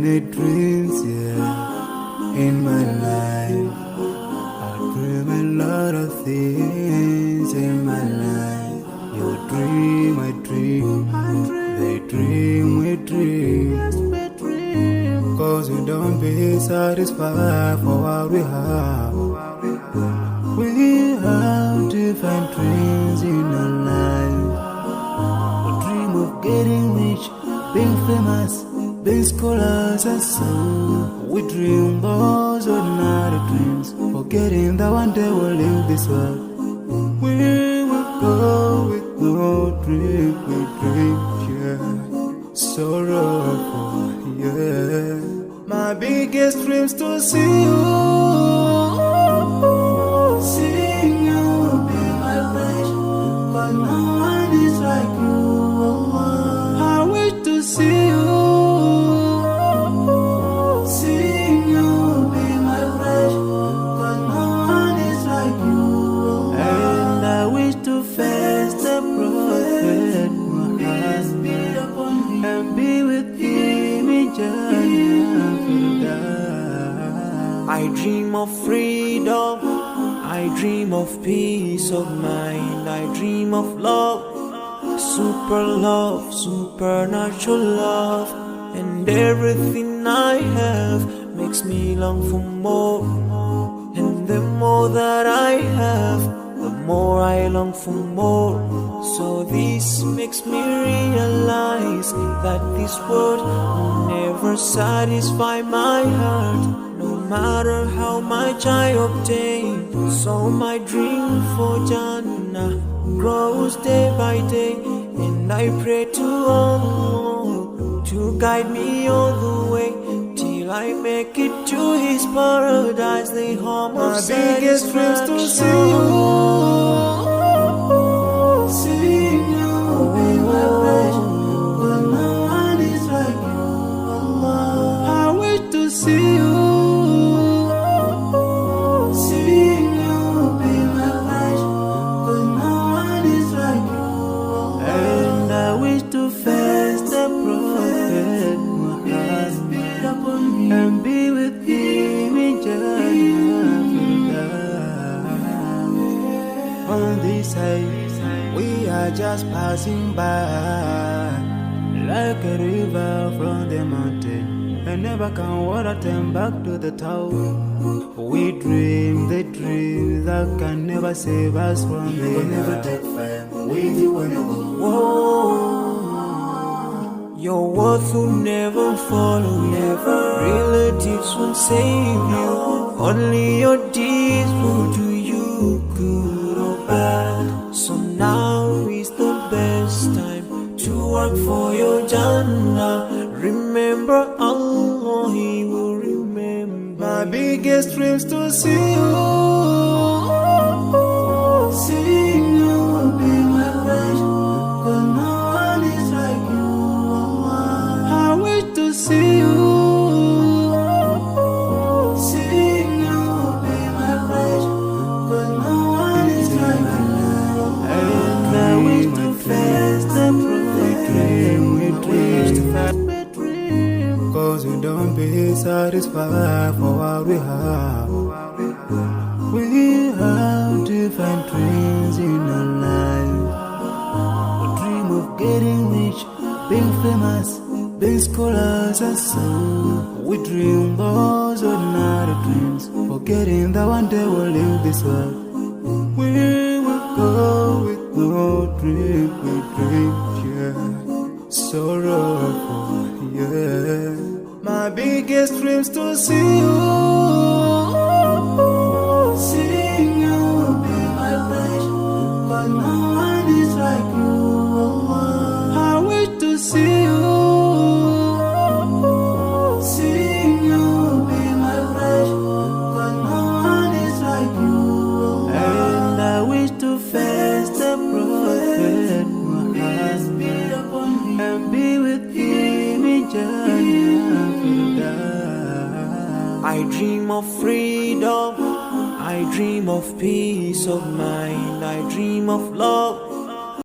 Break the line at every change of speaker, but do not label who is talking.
many dreams, yeah, in my life. I dream a lot of things in my life. You dream, I dream, they dream, we dream. Cause we don't be satisfied for what we have. We have different dreams in our life. We dream of getting rich, being famous, being scholars and so. We dream those ordinary dreams, forgetting that one day we'll leave this world. We will go with no dream, we dream, yeah. Sorrowful, yeah. My biggest dreams to see you, seeing you be my wish. But no one is like you, I wish to see you, seeing you be my wish. But no one is like you, and I wish to face the prophet Muhammad and be with him in Jannah.
I dream of freedom, I dream of peace of mind, I dream of love, supernatural love, and everything I have makes me long for more. And the more that I have, the more I long for more. So this makes me realize that this world will never satisfy my heart, no matter how much I obtain. So my dream for Jannah grows day by day, and I pray to Allah to guide me all the way till I make it to His paradise, the home of satisfaction. My biggest dreams to see you, seeing you be my wish. But no one is like you, Allah. I wish to see you, seeing you be my wish. But no one is like you, and I wish to face the prophet Muhammad and be with him in Jannah. On this side, we are just passing by, like a river from the mountain, and never can water turn back to the town. We dream the dream that can never save us from the never take fire. With you when you go. Your worth will never follow you, relatives won't save you, only your deeds will do you good or bad. So now is the best time to work for your Jannah. Remember Allah, He will remember.
My biggest dreams to see you, seeing you be my wish. Cause no one is like you, Allah. I wish to see you, seeing you be my wish. Cause no one is like you, and I wish to face the prophet. We dream, cause we don't be satisfied for what we have. We have different dreams in our life. We dream of getting rich, being famous, being scholars and so. We dream those ordinary dreams, forgetting that one day we'll leave this world. We will go with no dream, we dream, yeah. Sorrowful, yeah. My biggest dreams to see you, seeing you be my wish. But no one is like you, Allah. I wish to see you, seeing you be my wish. But no one is like you, and I wish to face the prophet Muhammad and be with him in Jannah.
I dream of freedom, I dream of peace of mind, I dream of love,